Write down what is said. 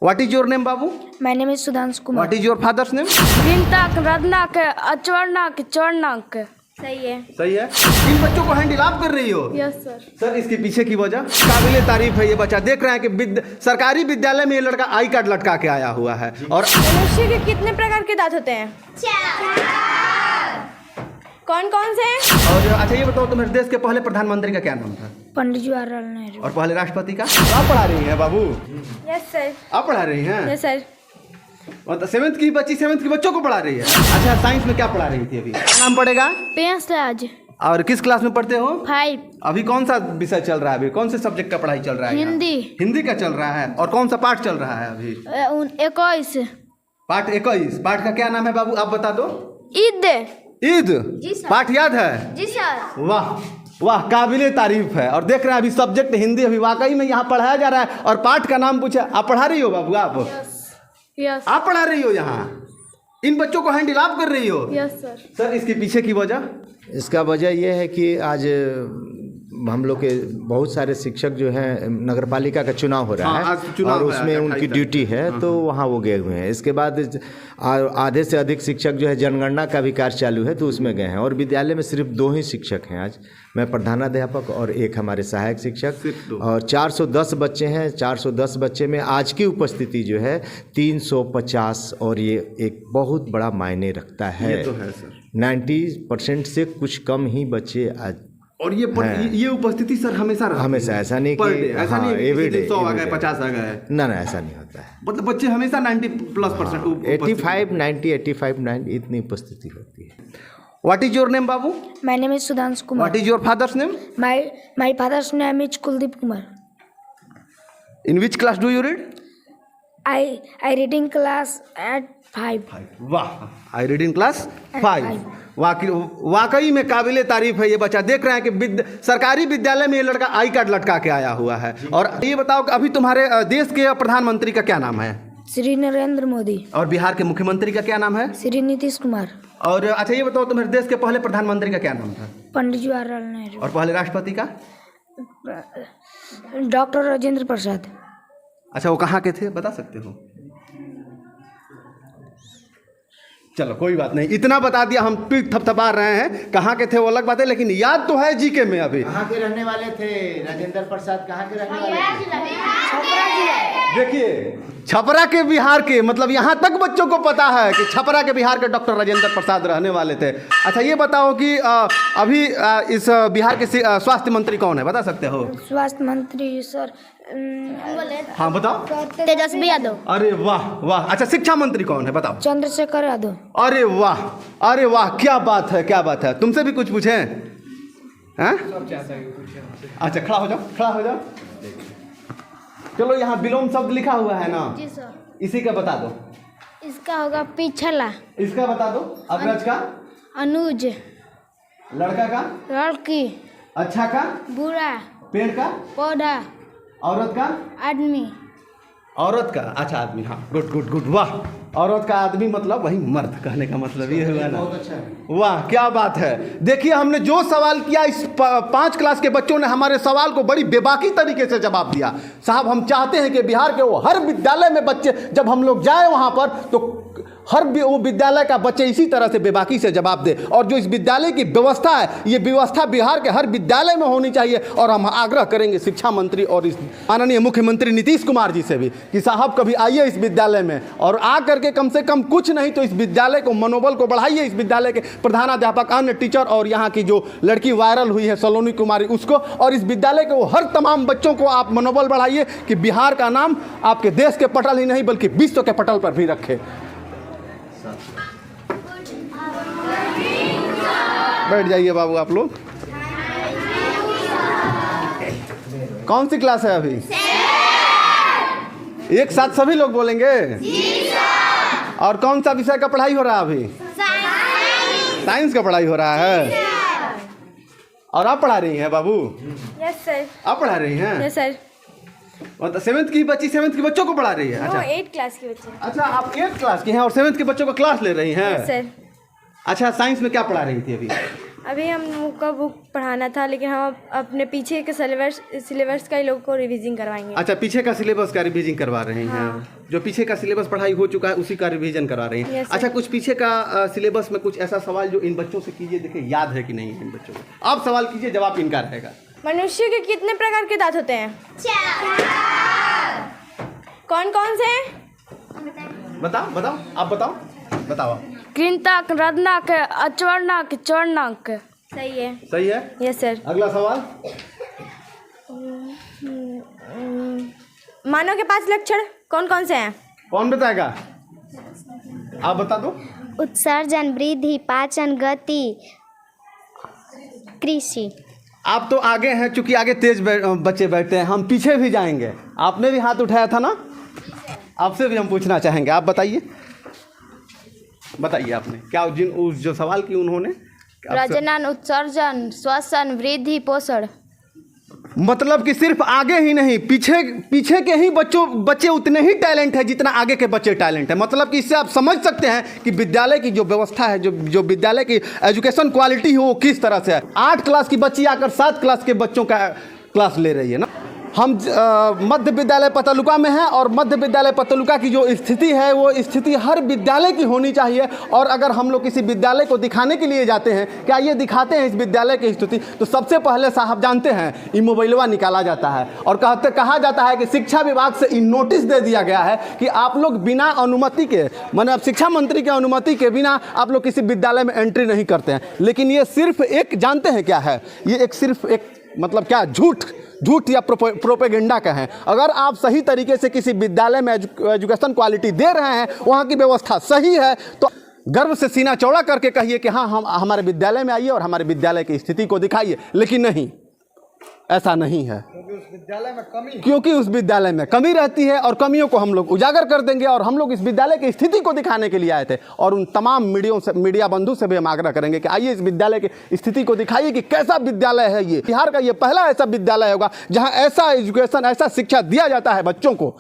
What is your name, Babu? My name is Sudhanshu Kumar. What is your father's name? Vintak, Radnak, Achwarnak, Chornak. सही है। सही है। इन बच्चों को handle आप कर रही हो? Yes sir. सर इसके पीछे की वजह काबिले तारीफ है। ये बच्चा देख रहे हैं कि सरकारी विद्यालय में ये लड़का आई कार्ड लटका के आया हुआ है। और मनुष्य के कितने प्रकार के दांत होते हैं? कौन कौन से हैं? और अच्छा ये बताओ, तुम्हारे देश के पहले प्रधानमंत्री का क्या नाम था? पंडित जवाहरलाल नेहरू। और पहले राष्ट्रपति का? आप पढ़ा रही हैं बाबू? Yes sir. आप पढ़ा रही हैं? Yes sir. मतलब सेवेंथ की बच्चों को पढ़ा रही है। अच्छा साइंस में क्या पढ़ा रही थी अभी? नाम पड़ेगा? पेंस राज। और किस क्लास में पढ़ते हो? 5। अभी कौन सा विषय चल रहा है? अभी कौन से सब्जेक्ट का पढ़ाई चल रहा है? हिंदी। हिंदी का चल रहा है। और कौन सा पाठ चल रहा है अभी? 21। पाठ 21। पाठ का क्या नाम है बाबू, आप बता दो। ईद। ईद। जी सर। पाठ याद है? जी सर। वाह वाह, काबिले तारीफ है। और देख रहे हैं अभी सब्जेक्ट हिंदी अभी वाकई में यहाँ पढ़ाया जा रहा है। और पाठ का नाम पूछा, आप पढ़ा रही हो बाबू? आप यस। आप पढ़ा रही हो यहाँ? इन बच्चों को हैंडल आप कर रही हो? Yes sir. सर इसके पीछे की वजह? इसका वजह यह है कि आज हम लोग के बहुत सारे शिक्षक जो हैं, नगर पालिका का चुनाव हो रहा आज है चुनाव और है, उसमें उनकी ड्यूटी है, तो वहाँ वो गए हुए हैं। इसके बाद आधे से अधिक शिक्षक जो है जनगणना का भी कार्य चालू है, तो उसमें गए हैं। और विद्यालय में सिर्फ 2 ही शिक्षक हैं आज, मैं प्रधानाध्यापक और एक हमारे सहायक शिक्षक। और 410 बच्चे हैं। 410 बच्चे में आज की उपस्थिति जो है 350, और ये एक बहुत बड़ा मायने रखता है। ये तो है सर। 90% से कुछ कम ही बच्चे आज। और ये उपस्थिति सर हमेशा रहती है? हमेशा, ऐसा नहीं पर कि डे, ऐसा नहीं है एवरी कि डे 100 आ गए 50 आ गए। ना ऐसा नहीं होता है। मतलब बच्चे हमेशा 90+% 85, 90, 85, 90 इतनी उपस्थिति होती है। What is your name Babu? My name is Sudhanshu Kumar. What is your father's name? My father's name is Kuldeep Kumar. In which class do you read? I read in class at 5. वाह, I read in class 5। वाकई में काबिले तारीफ है। ये बच्चा देख रहे हैं कि सरकारी विद्यालय में ये लड़का आई कार्ड लटका के आया हुआ है। और ये बताओ कि अभी तुम्हारे देश के प्रधानमंत्री का क्या नाम है? श्री नरेंद्र मोदी। और बिहार के मुख्यमंत्री का क्या नाम है? श्री नीतीश कुमार। और अच्छा ये बताओ, तुम्हारे देश के पहले प्रधानमंत्री का क्या नाम था? पंडित जवाहरलाल नेहरू। और पहले राष्ट्रपति का? डॉक्टर राजेंद्र प्रसाद। अच्छा वो कहाँ के थे, बता सकते हो? चलो कोई बात नहीं, इतना बता दिया, हम पीठ थपथपा रहे हैं। कहाँ के थे वो अलग बात है, लेकिन याद तो है जीके में। अभी कहाँ के रहने वाले थे राजेंद्र प्रसाद? कहाँ के रहने वाले थे? देखिए, छपरा के बिहार के, मतलब यहाँ तक बच्चों को पता है कि छपरा के बिहार के डॉक्टर राजेंद्र प्रसाद रहने वाले थे। अच्छा ये बताओ कि अभी इस बिहार के स्वास्थ्य मंत्री कौन है, बता सकते हो? स्वास्थ्य मंत्री सर हाँ बताओ। तेजस्वी यादव। अरे वाह वाह। अच्छा शिक्षा मंत्री कौन है, बताओ? चंद्रशेखर यादव। अरे वाह, अरे वाह, क्या बात है, क्या बात है। तुमसे भी कुछ पूछें? हैं? अच्छा खड़ा हो जाओ, खड़ा हो जाओ। चलो यहाँ विलोम शब्द लिखा हुआ है ना? जी सर। इसी का बता दो। इसका होगा पिछला। इसका बता दो। अग्रज का? अनुज। लड़का का? लड़की। अच्छा का? बुरा। पेड़ का? पौधा। औरत का? आदमी। औरत का? अच्छा आदमी, हाँ गुड गुड गुड, वाह। औरत का आदमी मतलब वही मर्द, कहने का मतलब ये हुआ ना। वाह क्या बात है। देखिए हमने जो सवाल किया, इस 5 क्लास के बच्चों ने हमारे सवाल को बड़ी बेबाकी तरीके से जवाब दिया। साहब हम चाहते हैं कि बिहार के वो हर विद्यालय में बच्चे, जब हम लोग जाए वहाँ पर, तो हर वो विद्यालय का बच्चे इसी तरह से बेबाकी से जवाब दे। और जो इस विद्यालय की व्यवस्था है, ये व्यवस्था बिहार के हर विद्यालय में होनी चाहिए। और हम आग्रह करेंगे शिक्षा मंत्री और इस माननीय मुख्यमंत्री नीतीश कुमार जी से भी कि साहब कभी आइए इस विद्यालय में, और आ करके कम से कम कुछ नहीं तो इस विद्यालय को मनोबल को बढ़ाइए। इस विद्यालय के प्रधानाध्यापक, अन्य टीचर, और यहाँ की जो लड़की वायरल हुई है सलोनी कुमारी, उसको, और इस विद्यालय के वो हर तमाम बच्चों को आप मनोबल बढ़ाइए कि बिहार का नाम आपके देश के पटल ही नहीं बल्कि विश्व के पटल पर भी रखे। बैठ जाइए बाबू आप लोग। कौन सी क्लास है अभी? एक साथ सभी लोग बोलेंगे? और कौन सा विषय का पढ़ाई हो रहा है अभी? साइंस का पढ़ाई हो रहा है। और आप पढ़ा रही हैं बाबू? Yes sir. आप पढ़ा रही हैं? Yes sir. मतलब 7th की बच्चों को पढ़ा रही है? अच्छा 8 क्लास के बच्चे। अच्छा आप 8th क्लास के हैं और 7th के बच्चों को क्लास ले रही हैं? सर। अच्छा साइंस में क्या पढ़ा रही थी अभी? अभी हम लोग का बुक पढ़ाना था, लेकिन हम अपने पीछे के सिलेबस का ही लोगों को रिवीजन करवाएंगे। अच्छा, पीछे का सिलेबस का रिवीजन करवा रहे हैं। जो पीछे का सिलेबस पढ़ाई हो चुका है उसी का रिवीजन करवा रहे हैं। अच्छा, कुछ पीछे का सिलेबस में कुछ ऐसा सवाल जो इन बच्चों से कीजिए, देखिए याद है कि नहीं है इन बच्चों को। आप सवाल कीजिए, जवाब इनका रहेगा। मनुष्य के कितने प्रकार के दांत होते हैं? 4। कौन कौन से हैं? बताओ बताओ, आप बताओ बताओ। कृंतक, रत्नक, अचवर्णक, चवर्णक। सही है। सही है। Yes sir. अगला सवाल। मानव के 5 लक्षण कौन कौन से हैं? कौन बताएगा? आप बता दो। उत्सर्जन, वृद्धि, पाचन, गति, कृषि। आप तो आगे हैं, चूंकि आगे तेज बच्चे बैठते हैं, हम पीछे भी जाएंगे। आपने भी हाथ उठाया था ना, आपसे भी हम पूछना चाहेंगे। आप बताइए बताइए, आपने क्या उस जो सवाल की उन्होंने प्रजनन, उत्सर्जन, श्वसन, वृद्धि, पोषण। मतलब कि सिर्फ आगे ही नहीं, पीछे के ही बच्चे उतने ही टैलेंट है जितना आगे के बच्चे टैलेंट है। मतलब कि इससे आप समझ सकते हैं कि विद्यालय की जो व्यवस्था है, जो विद्यालय की एजुकेशन क्वालिटी है वो किस तरह से है। 8 क्लास की बच्ची आकर 7 क्लास के बच्चों का क्लास ले रही है ना। हम मध्य विद्यालय पतलुका में हैं और मध्य विद्यालय पतलुका की जो स्थिति है वो स्थिति हर विद्यालय की होनी चाहिए। और अगर हम लोग किसी विद्यालय को दिखाने के लिए जाते हैं, क्या ये दिखाते हैं इस विद्यालय की स्थिति, तो सबसे पहले साहब जानते हैं ये मोबाइलवा निकाला जाता है और कहा जाता है कि शिक्षा विभाग से इन नोटिस दे दिया गया है कि आप लोग बिना अनुमति के, मतलब शिक्षा मंत्री के अनुमति के बिना आप लोग किसी विद्यालय में एंट्री नहीं करते हैं। लेकिन ये सिर्फ एक, जानते हैं क्या है ये, सिर्फ एक मतलब क्या, झूठ या प्रोपेगेंडा का है। अगर आप सही तरीके से किसी विद्यालय में एजुकेशन क्वालिटी दे रहे हैं, वहाँ की व्यवस्था सही है, तो गर्व से सीना चौड़ा करके कहिए कि हाँ, हम हमारे विद्यालय में आइए और हमारे विद्यालय की स्थिति को दिखाइए। लेकिन नहीं, ऐसा नहीं है, क्योंकि उस विद्यालय में कमी रहती है और कमियों को हम लोग उजागर कर देंगे। और हम लोग इस विद्यालय की स्थिति को दिखाने के लिए आए थे और उन तमाम मीडिया बंधु से भी हम आग्रह करेंगे कि आइए इस विद्यालय की स्थिति को दिखाइए कि कैसा विद्यालय है ये। बिहार का ये पहला ऐसा विद्यालय होगा जहाँ ऐसा एजुकेशन, ऐसा शिक्षा दिया जाता है बच्चों को